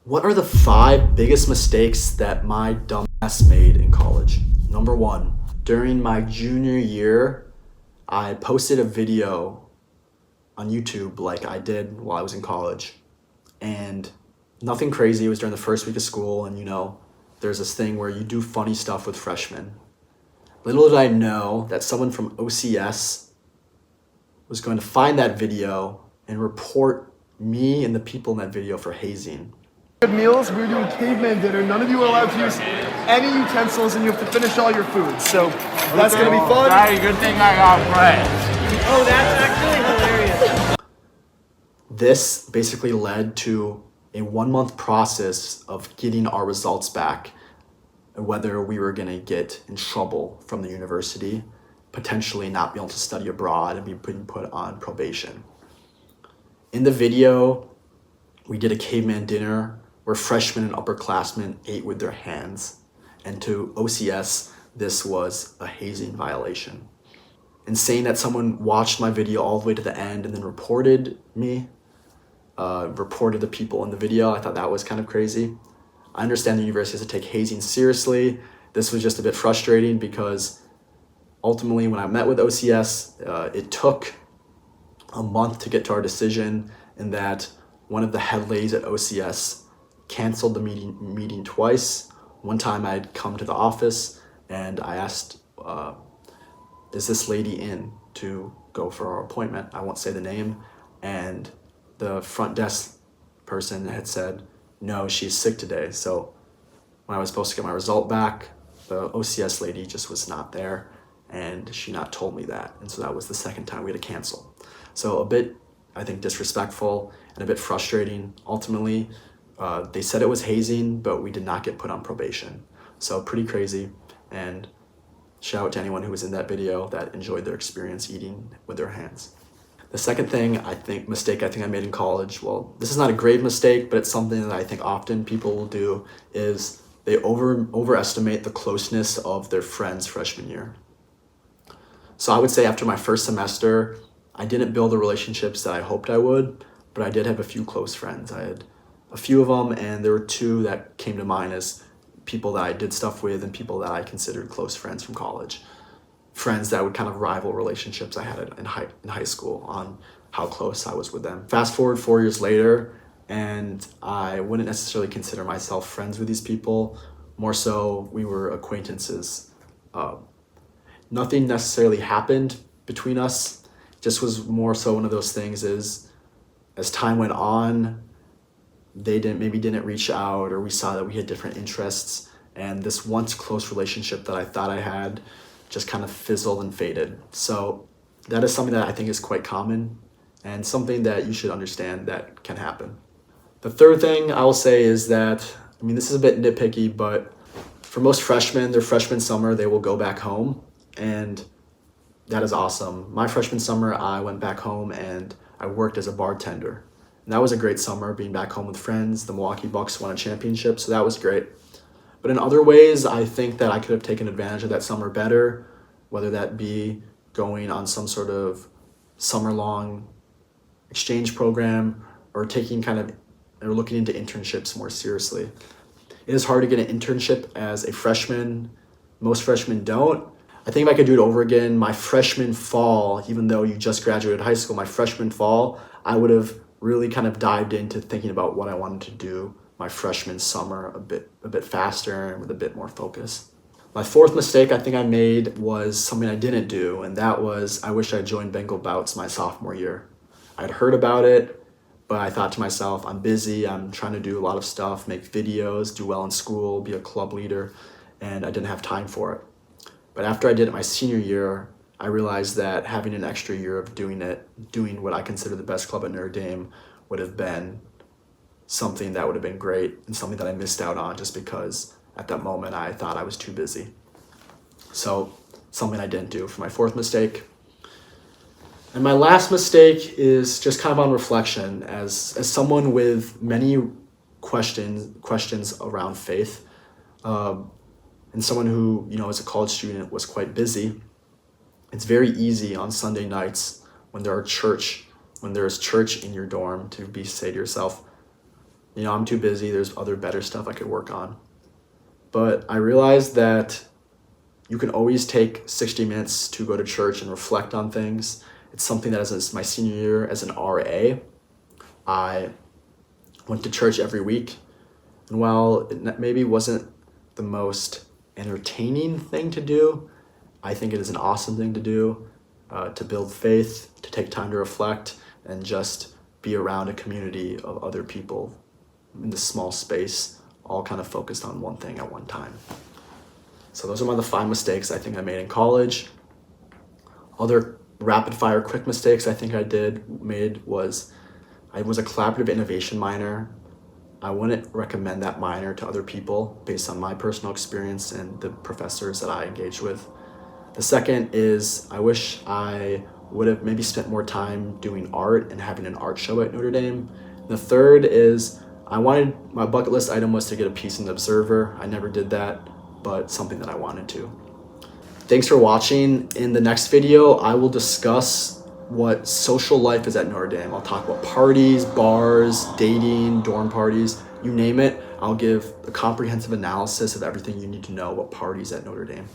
What are the 5 biggest mistakes that my dumbass made in college? Number 1, during my junior year, I posted a video on YouTube like I did while I was in college. And nothing crazy. It was during the first week of school, and there's this thing where you do funny stuff with freshmen. Little did I know that someone from OCS was going to find that video and report me and the people in that video for hazing. Meals, we were doing caveman dinner. None of you are allowed to use any utensils, and you have to finish all your food. So that's gonna be fun. Daddy, good thing I got friends. Oh, that's actually hilarious. This basically led to a 1-month process of getting our results back, and whether we were going to get in trouble from the university, potentially not be able to study abroad and be put on probation. In the video, we did a caveman dinner where freshmen and upperclassmen ate with their hands, and to OCS, this was a hazing violation. And saying that someone watched my video all the way to the end and then reported me, reported the people in the video, I thought that was kind of crazy. I understand the university has to take hazing seriously. This was just a bit frustrating because ultimately when I met with OCS, it took a month to get to our decision, in that one of the head ladies at OCS canceled the meeting twice. One time I'd come to the office and I asked, is this lady in to go for our appointment? I won't say the name. And the front desk person had said, no, she's sick today. So when I was supposed to get my result back, the OCS lady just was not there, and she not told me that. And so that was the second time we had to cancel. So a bit, I think, disrespectful and a bit frustrating. Ultimately, they said it was hazing, but we did not get put on probation. So pretty crazy. And shout out to anyone who was in that video that enjoyed their experience eating with their hands. The second mistake I think I made in college, well, this is not a grave mistake, but it's something that I think often people will do, is they overestimate the closeness of their friends freshman year. So I would say after my first semester, I didn't build the relationships that I hoped I would, but I did have a few close friends. I had a few of them, and there were 2 that came to mind as people that I did stuff with and people that I considered close friends from college. Friends that would kind of rival relationships I had in high school on how close I was with them. Fast forward 4 years later, and I wouldn't necessarily consider myself friends with these people. More so, we were acquaintances. Nothing necessarily happened between us. Just was more so one of those things is, as time went on, they didn't reach out, or we saw that we had different interests, and this once close relationship that I thought I had just kind of fizzled and faded. So that is something that I think is quite common and something that you should understand that can happen. The third thing I will say is that, this is a bit nitpicky, but for most freshmen, their freshman summer, they will go back home, and that is awesome. My freshman summer, I went back home and I worked as a bartender. And that was a great summer, being back home with friends. The Milwaukee Bucks won a championship, so that was great. But in other ways, I think that I could have taken advantage of that summer better, whether that be going on some sort of summer-long exchange program or looking into internships more seriously. It is hard to get an internship as a freshman. Most freshmen don't. I think if I could do it over again, my freshman fall, even though you just graduated high school, my freshman fall, I would have really kind of dived into thinking about what I wanted to do my freshman summer a bit faster and with a bit more focus. My 4th mistake I think I made was something I didn't do, and that was I wish I joined Bengal Bouts my sophomore year. I'd heard about it, but I thought to myself, I'm busy, I'm trying to do a lot of stuff, make videos, do well in school, be a club leader, and I didn't have time for it. But after I did it my senior year, I realized that having an extra year of doing what I consider the best club at Notre Dame, would have been something that would have been great, and something that I missed out on just because at that moment I thought I was too busy. So something I didn't do for my 4th mistake. And my last mistake is just kind of on reflection. As someone with many questions around faith, and someone who, as a college student was quite busy, it's very easy on Sunday nights when there is church in your dorm to say to yourself, I'm too busy. There's other better stuff I could work on. But I realized that you can always take 60 minutes to go to church and reflect on things. It's something that as my senior year as an RA, I went to church every week. And while it maybe wasn't the most entertaining thing to do, I think it is an awesome thing to do, to build faith, to take time to reflect, and just be around a community of other people in this small space, all kind of focused on one thing at one time. So those are the 5 mistakes I think I made in college. Other rapid fire quick mistakes I think I made was I was a collaborative innovation minor. I wouldn't recommend that minor to other people based on my personal experience and the professors that I engaged with. The second is I wish I would have maybe spent more time doing art and having an art show at Notre Dame. The third is my bucket list item was to get a piece in the Observer. I never did that, but something that I wanted to. Thanks for watching. In the next video, I will discuss what social life is at Notre Dame. I'll talk about parties, bars, dating, dorm parties, you name it. I'll give a comprehensive analysis of everything you need to know about parties at Notre Dame.